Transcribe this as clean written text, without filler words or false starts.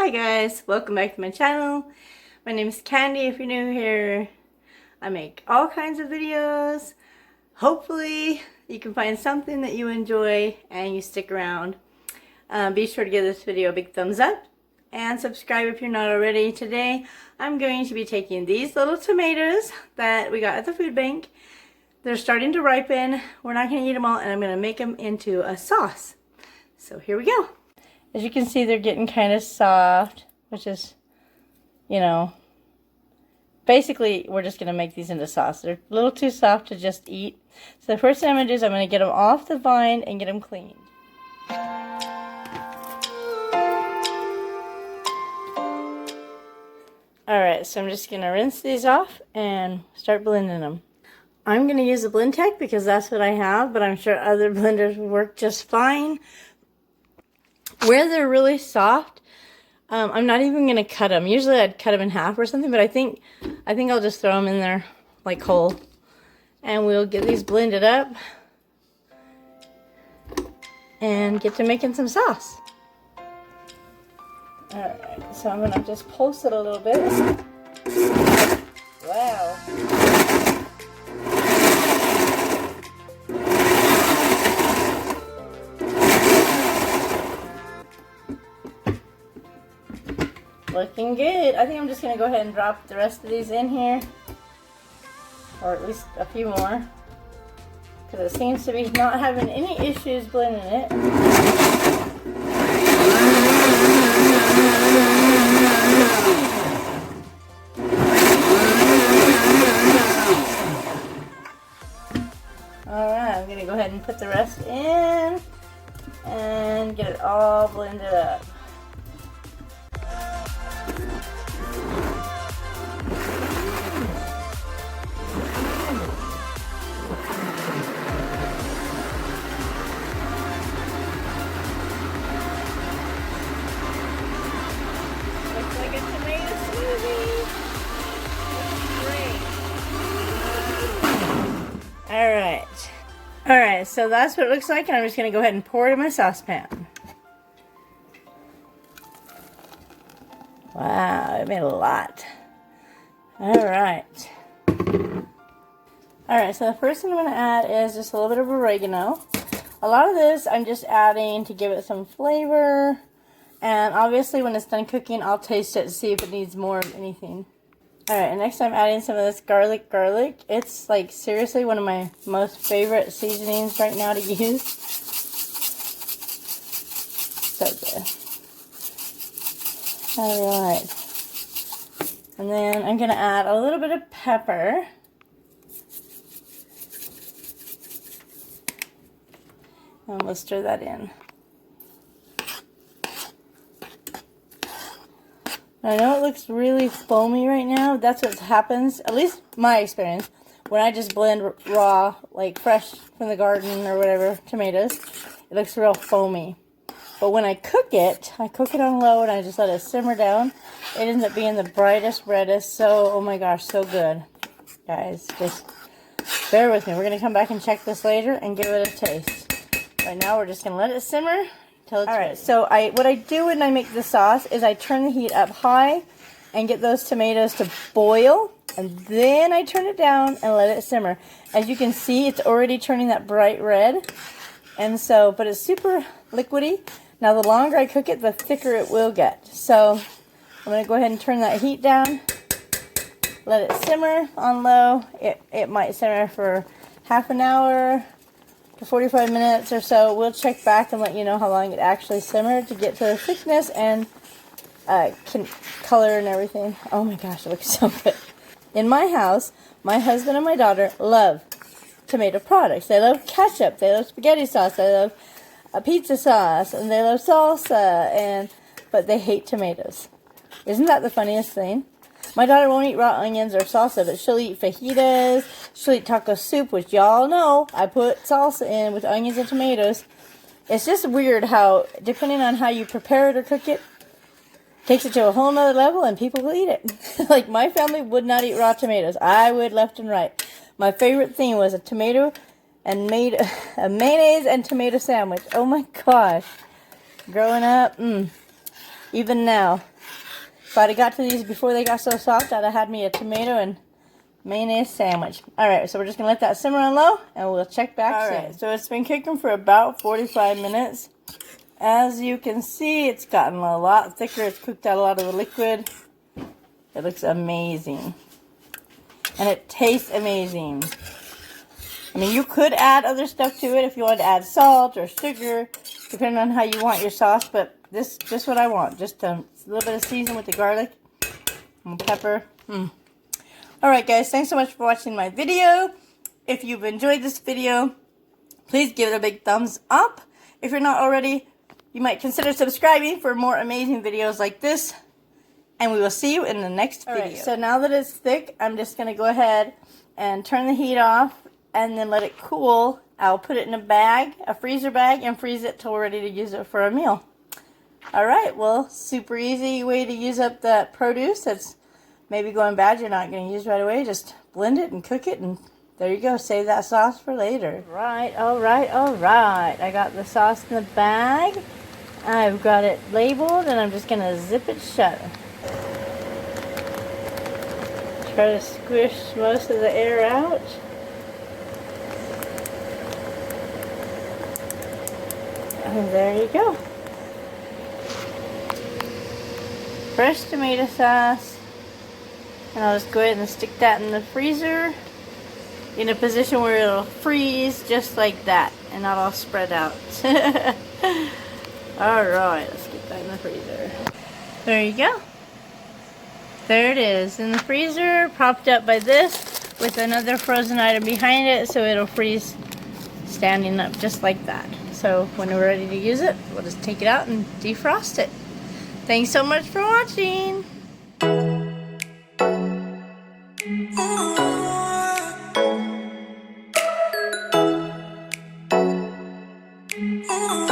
Hi guys, welcome back to my channel. My name is Candy if you're new here. I make all kinds of videos. Hopefully you can find something that you enjoy and you stick around. Be sure to give this video a big thumbs up and subscribe if you're not already. Today I'm going to be taking these little tomatoes that we got at the food bank. They're starting to ripen. We're not going to eat them all, and I'm going to make them into a sauce. So here we go. As you can see, they're getting kind of soft, which is, you know, basically we're just going to make these into sauce. They're a little too soft to just eat. So the first thing I'm going to do is I'm going to get them off the vine and get them cleaned. Alright, so I'm just going to rinse these off and start blending them. I'm going to use a blend tech because that's what I have, but I'm sure other blenders will work just fine. Where they're really soft, I'm not even going to cut them. Usually I'd cut them in half or something, but I think I'll just throw them in there like whole. And we'll get these blended up and get to making some sauce. Alright, so I'm going to just pulse it a little bit. Wow. Looking good. I think I'm just going to go ahead and drop the rest of these in here. Or at least a few more. Because it seems to be not having any issues blending it. Alright, I'm going to go ahead and put the rest in. And get it all blended up. Alright, so that's what it looks like, and I'm just going to go ahead and pour it in my saucepan. Wow, it made a lot. Alright. Alright, so the first thing I'm going to add is just a little bit of oregano. A lot of this I'm just adding to give it some flavor. And obviously when it's done cooking, I'll taste it to see if it needs more of anything. Alright, and next I'm adding some of this garlic. It's like seriously one of my most favorite seasonings right now to use. So good. Alright. And then I'm going to add a little bit of pepper. And we'll stir that in. I know it looks really foamy right now. That's what happens, at least my experience, when I just blend raw, like fresh from the garden or whatever, tomatoes. It looks real foamy. But when I cook it on low and I just let it simmer down. It ends up being the brightest, reddest. So, oh my gosh, so good. Guys, just bear with me. We're going to come back and check this later and give it a taste. Right now, we're just going to let it simmer. Alright, so what I do when I make the sauce is I turn the heat up high and get those tomatoes to boil, and then I turn it down and let it simmer. As you can see, it's already turning that bright red, and so, but it's super liquidy. Now the longer I cook it, the thicker it will get. So I'm going to go ahead and turn that heat down, let it simmer on low. It might simmer for half an hour to 45 minutes or so. We'll check back and let you know how long it actually simmered to get to the thickness and color and everything. Oh my gosh, it looks so good. In my house, my husband and my daughter love tomato products. They love ketchup, they love spaghetti sauce, they love pizza sauce, and they love salsa, but they hate tomatoes. Isn't that the funniest thing? My daughter won't eat raw onions or salsa, but she'll eat fajitas, she'll eat taco soup, which y'all know I put salsa in with onions and tomatoes. It's just weird how, depending on how you prepare it or cook it, takes it to a whole nother level and people will eat it. Like my family would not eat raw tomatoes. I would left and right. My favorite thing was a tomato and made a mayonnaise and tomato sandwich. Oh my gosh. Growing up, even now, If I'd have got to these before they got so soft, I'd have had me a tomato and mayonnaise sandwich. Alright, so we're just going to let that simmer on low, and we'll check back soon. Alright, so it's been cooking for about 45 minutes. As you can see, it's gotten a lot thicker. It's cooked out a lot of the liquid. It looks amazing. And it tastes amazing. I mean, you could add other stuff to it if you wanted to add salt or sugar, depending on how you want your sauce, but this is just what I want. Just a little bit of season with the garlic and pepper. Alright guys, thanks so much for watching my video. If you've enjoyed this video, please give it a big thumbs up. If you're not already, you might consider subscribing for more amazing videos like this. And we will see you in the next video. Alright, so now that it's thick, I'm just going to go ahead and turn the heat off and then let it cool. I'll put it in a bag, a freezer bag, and freeze it till we're ready to use it for a meal. Alright, well, super easy way to use up that produce that's maybe going bad, you're not going to use right away. Just blend it and cook it, and there you go. Save that sauce for later. Alright. I got the sauce in the bag. I've got it labeled, and I'm just going to zip it shut. Try to squish most of the air out. And there you go. Fresh tomato sauce. And I'll just go ahead and stick that in the freezer in a position where it'll freeze just like that and not all spread out. Alright, let's get that in the freezer. There you go. There it is in the freezer, propped up by this with another frozen item behind it, so it'll freeze standing up just like that. So when we're ready to use it, we'll just take it out and defrost it. Thanks so much for watching. Oh.